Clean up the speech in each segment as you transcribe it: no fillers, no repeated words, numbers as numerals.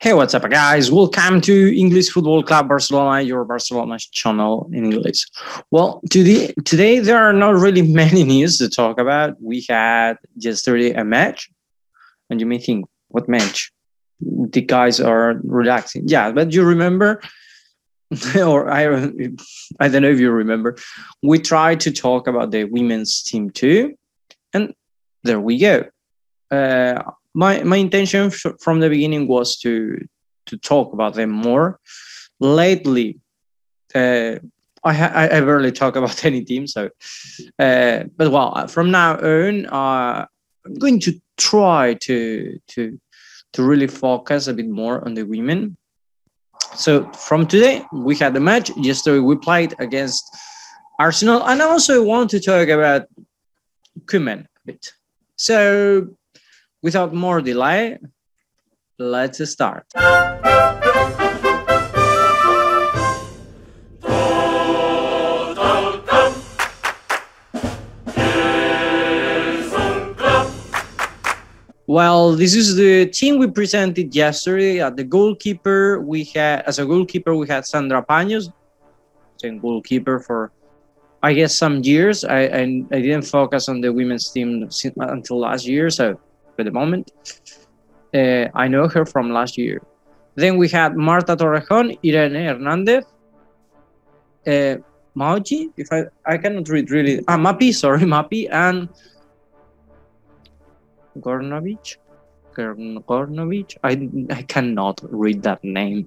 Hey, what's up, guys? Welcome to English Football Club Barcelona, your Barcelona channel in English. Well, today there are not really many news to talk about. We had yesterday a match, and you may think, what match? The guys are relaxing. Yeah, but you remember, or I don't know if you remember, we tried to talk about the women's team too, and there we go. My intention from the beginning was to talk about them more. Lately, I barely talk about any team, so but well, from now on, I'm going to try to really focus a bit more on the women. So from today, we had the match. Yesterday, we played against Arsenal, and I also want to talk about Koeman a bit. So, without more delay, let's start. Well, this is the team we presented yesterday. At the goalkeeper, we had Sandra Paños, same goalkeeper for, I guess, some years. I didn't focus on the women's team until last year, so for the moment, I know her from last year. Then we had Marta Torrejon, Irene Hernandez, Mauji, if I cannot read really, Mapi, and Gornovich. I cannot read that name.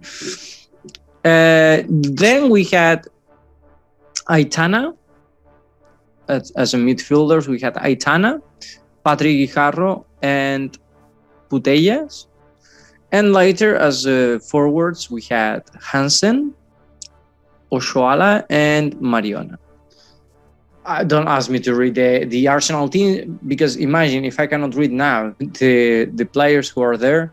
Then we had Aitana as a midfielders. We had Aitana, Patrick Guijarro, and Putellas. And later, as forwards, we had Hansen, Oshoala, and Mariona. Don't ask me to read the Arsenal team, because imagine if I cannot read now the players who are there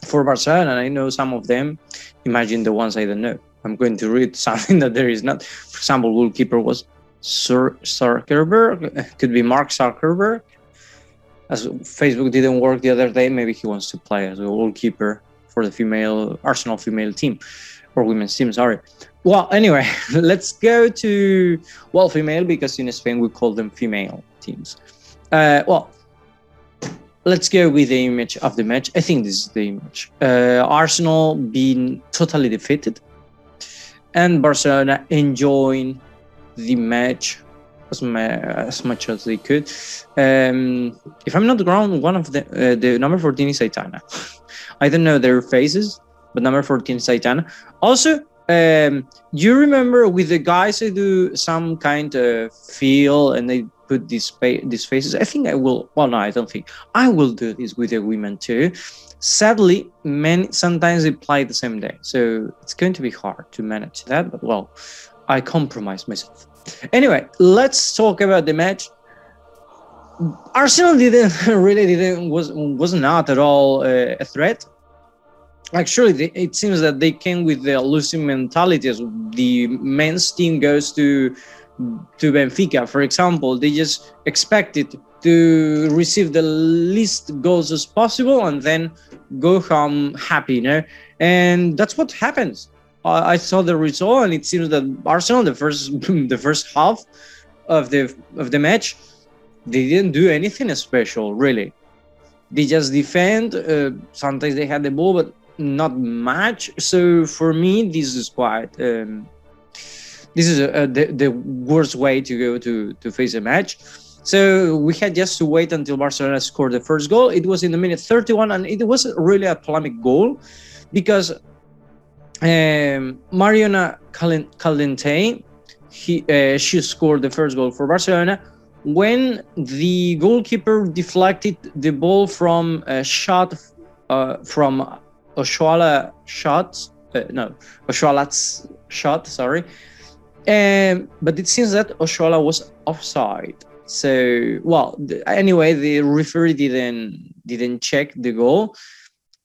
for Barcelona, and I know some of them. Imagine the ones I don't know. I'm going to read something that there is not. For example, goalkeeper was Zuckerberg, could be Mark Zuckerberg. As Facebook didn't work the other day, maybe he wants to play as a goalkeeper for the Arsenal female team, or women's team, sorry. Well, anyway, let's go to, female, because in Spain we call them female teams. Let's go with the image of the match. I think this is the image. Arsenal being totally defeated, and Barcelona enjoying the match as much as they could. If I'm not wrong, one of the number 14 is Aitana. I don't know their faces, but number 14 is Aitana. Also, you remember with the guys they do some kind of feel and they put these faces? I think I will. Well, no, I don't think. I will do this with the women too. Sadly, sometimes they play the same day, so it's going to be hard to manage that. But I compromise myself. Anyway, let's talk about the match. Arsenal was not at all a threat. Actually, it seems that they came with the losing mentality as the men's team goes to Benfica, for example. They just expected to receive the least goals as possible and then go home happy, and that's what happens. I saw the result, and it seems that Arsenal, the first half of the match, they didn't do anything special, really. They just defend. Sometimes they had the ball, but not much. So for me, this is quite. This is the worst way to go to face a match. So we had just to wait until Barcelona scored the first goal. It was in the minute 31, and it was really a polemic goal because Mariona Caldente, she scored the first goal for Barcelona when the goalkeeper deflected the ball from a shot from Oshoala's shot, sorry. But it seems that Oshoala was offside. So, anyway, the referee didn't check the goal.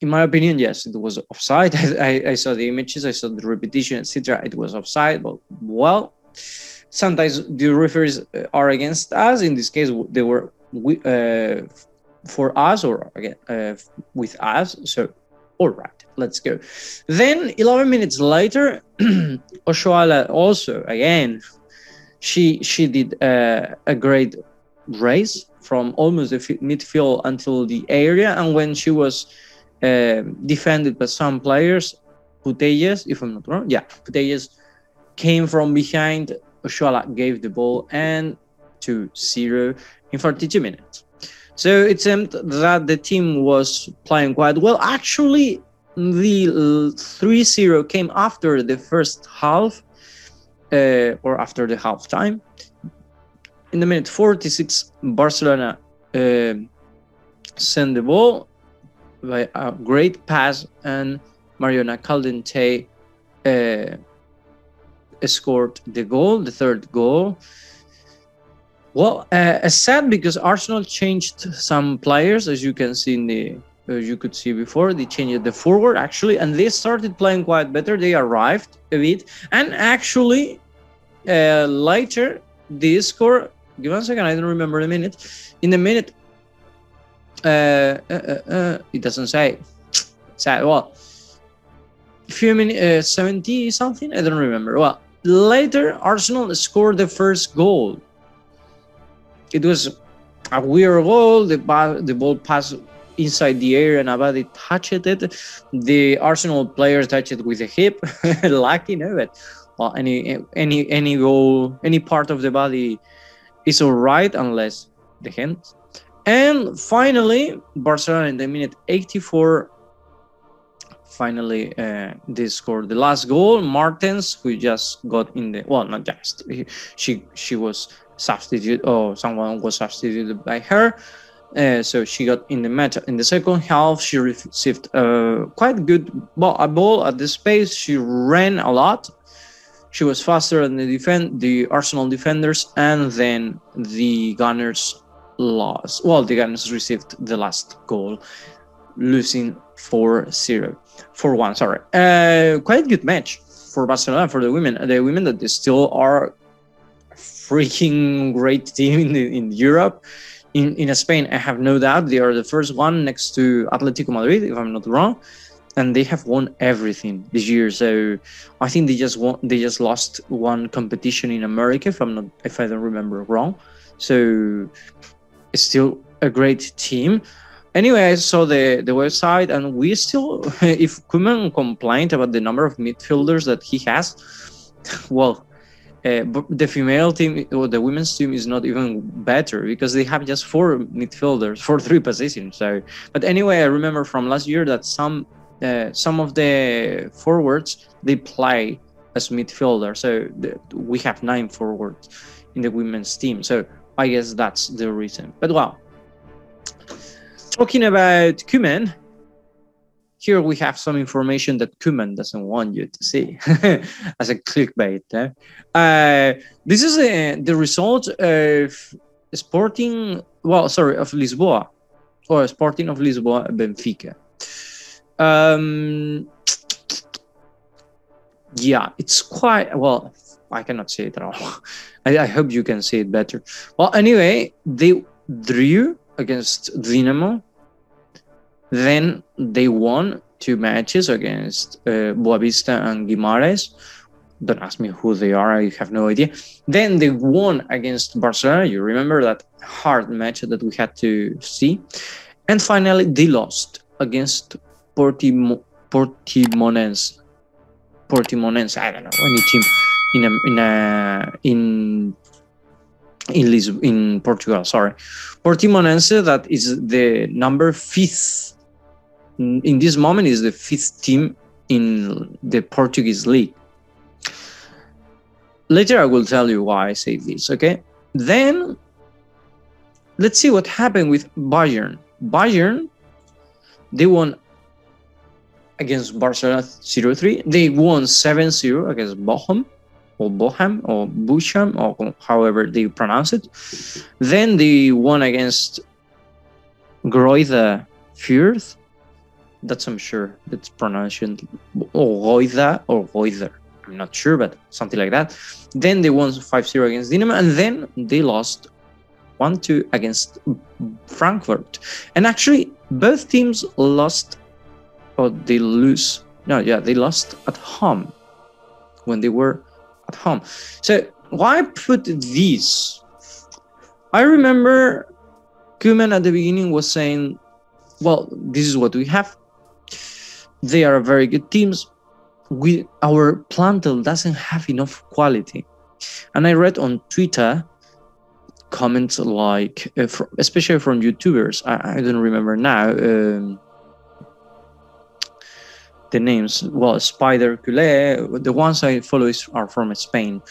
In my opinion, yes, it was offside. I saw the images, I saw the repetition, etc. It was offside. But sometimes the referees are against us. In this case, they were for us, or again with us. So, all right. let's go. Then 11 minutes later, Oshoala also, again, she did a great race from almost the midfield until the area. And when she was defended by some players, Putellas, if I'm not wrong, Putellas came from behind. Oshoala gave the ball and 2-0 in 42 minutes. So it seemed that the team was playing quite well. Actually, the 3-0 came after the first half, or after the half time. In the minute 46, Barcelona sent the ball by a great pass, and Mariona Caldente scored the goal, the third goal. Well, sad because Arsenal changed some players, as you can see in the you could see before. They changed the forward actually, and they started playing quite better. They arrived a bit, and actually later they score. Give 1 second, I don't remember the minute. In the minute, it doesn't say. Well, a few minutes, 70 something. I don't remember. Well, later Arsenal scored the first goal. It was a weird goal. The ball passed inside the area and Abadi touched it. The Arsenal players touched it with a hip. Lucky, no, but well, any goal, any part of the body is all right unless the hands. And finally, Barcelona in the minute 84. Finally, they scored the last goal. Martens, who just got in the not just she was substituted, or someone was substituted by her. So she got in the match. In the second half, she received quite good a ball at the space. She ran a lot. She was faster than the Arsenal defenders, and then the Gunners lost. Well, the Gunners received the last goal, losing 4-1. Sorry. Quite good match for Barcelona, for the women. The women that they still are freaking great team in Europe. In Spain, I have no doubt they are the first one next to Atletico Madrid, if I'm not wrong, and they have won everything this year. So I think they just lost one competition in America, if I don't remember wrong. So it's still a great team. Anyway, I saw the website, and we still, if Koeman complained about the number of midfielders that he has, well, the female team or the women's team is not even better because they have just 4 midfielders for 3 positions. So, but anyway, I remember from last year that some of the forwards they play as midfielder. So we have 9 forwards in the women's team. So I guess that's the reason. But well, talking about Koeman. Here we have some information that Koeman doesn't want you to see as a clickbait. This is the result of Sporting, of Lisboa, or Sporting of Lisboa, Benfica. Yeah, it's quite, well, I cannot say it at all. I hope you can see it better. Well, anyway, they drew against Dinamo. Then they won 2 matches against Boavista and Guimarães. Don't ask me who they are, I have no idea. Then they won against Barcelona. You remember that hard match that we had to see. And finally, they lost against Portimonense. I don't know, any team in Portugal. Sorry, Portimonense, that is the number 5th. In this moment, is the 5th team in the Portuguese league. Later, I will tell you why I say this. Okay. Then let's see what happened with Bayern. Bayern, they won against Barcelona 0-3. They won 7-0 against Bochum, or however they pronounce it. Then they won against Greuther Fürth. That's, I'm sure, that's pronunciation, or Greuther. I'm not sure, but something like that. Then they won 5-0 against Dinamo, and then they lost 1-2 against Frankfurt. And actually, both teams lost or they lose. No, yeah, they lost at home when they were at home. So why put these? I remember Koeman at the beginning was saying, well, this is what we have. They are very good teams. Our plantel doesn't have enough quality. And I read on Twitter comments like, especially from YouTubers, I don't remember now the names. Well, Spider Culé, the ones I follow are from Spain.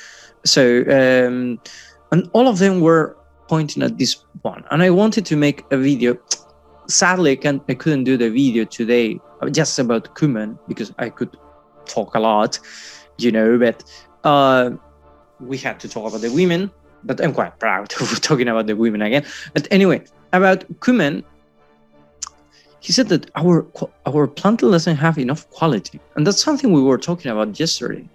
So, and all of them were pointing at this one. And I wanted to make a video. Sadly, I couldn't do the video today just about Koeman because I could talk a lot, you know, but we had to talk about the women. But I'm quite proud of talking about the women again. But anyway, about Koeman, he said that our plantel doesn't have enough quality. And that's something we were talking about yesterday.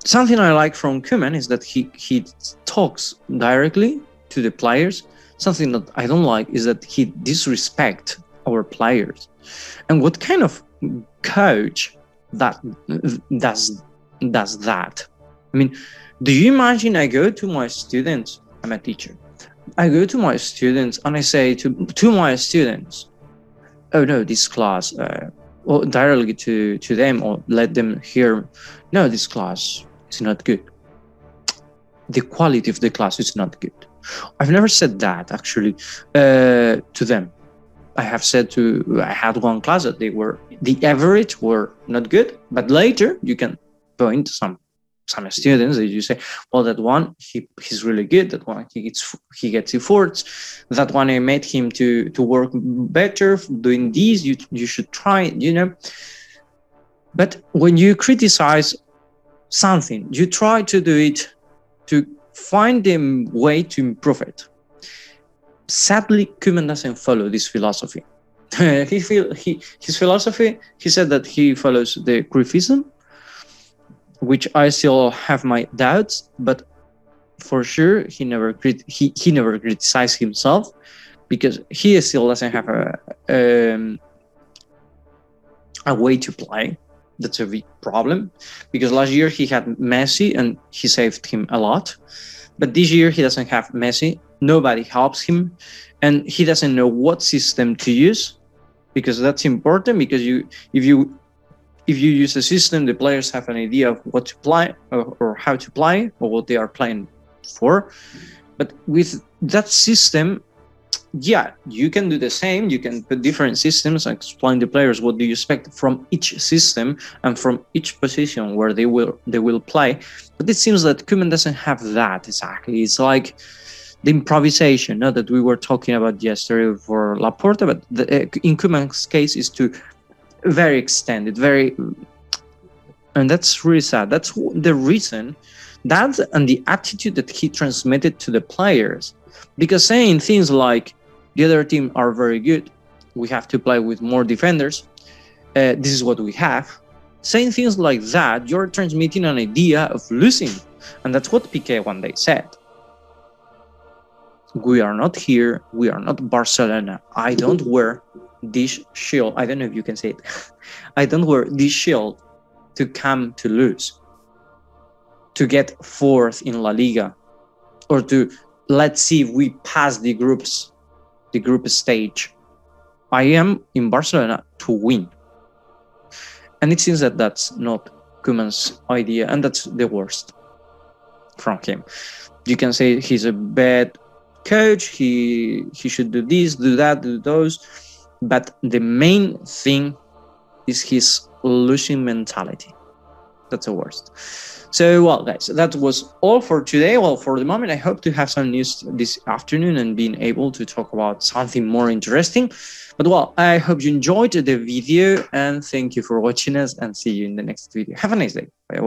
Something I like from Koeman is that he talks directly to the players. Something that I don't like is that he disrespects our players. And what kind of coach that does that? I mean, do you imagine I go to my students? I'm a teacher. I go to my students and I say to my students, oh no, this class, or directly to them, or let them hear, no, this class is not good. The quality of the class is not good. I've never said that actually to them. I have said I had one class that the average were not good, but later you can point some students that you say, well, that one he's really good, that one he gets efforts, that one I made him to work better doing these, you should try, you know. But when you criticize something, you try to do it to find a way to improve it. Sadly, Koeman doesn't follow this philosophy. His philosophy, he said that he follows the Cruyffism, which I still have my doubts, but for sure he never criticized himself, because he still doesn't have a way to play. That's a big problem, because last year he had Messi and he saved him a lot, but this year he doesn't have Messi. Nobody helps him, and he doesn't know what system to use, because that's important. Because if you use a system, the players have an idea of what to play or how to play or what they are playing for. But with that system, yeah, you can do the same. You can put different systems and explain to players what do you expect from each system and from each position where they will play. But it seems that Koeman doesn't have that exactly. It's like the improvisation, that we were talking about yesterday for Laporta, but in Koeman's case is to very extended, and that's really sad. That's the reason, that and the attitude that he transmitted to the players, because saying things like the other team are very good, we have to play with more defenders, this is what we have, saying things like that, you're transmitting an idea of losing. And that's what Piqué one day said. We are not here, we are not Barcelona. I don't wear this shield, I don't know if you can say it, I don't wear this shield to come to lose, to get fourth in La Liga, or to let's see if we pass the group stage. I am in Barcelona to win. And it seems that that's not Koeman's idea, and that's the worst from him. You can say he's a bad coach, he should do this, do that, do those, but the main thing is his losing mentality. That's the worst. So, well, guys, that was all for today. Well, for the moment, I hope to have some news this afternoon and being able to talk about something more interesting. But, well, I hope you enjoyed the video, and thank you for watching us, and see you in the next video. Have a nice day. Bye-bye.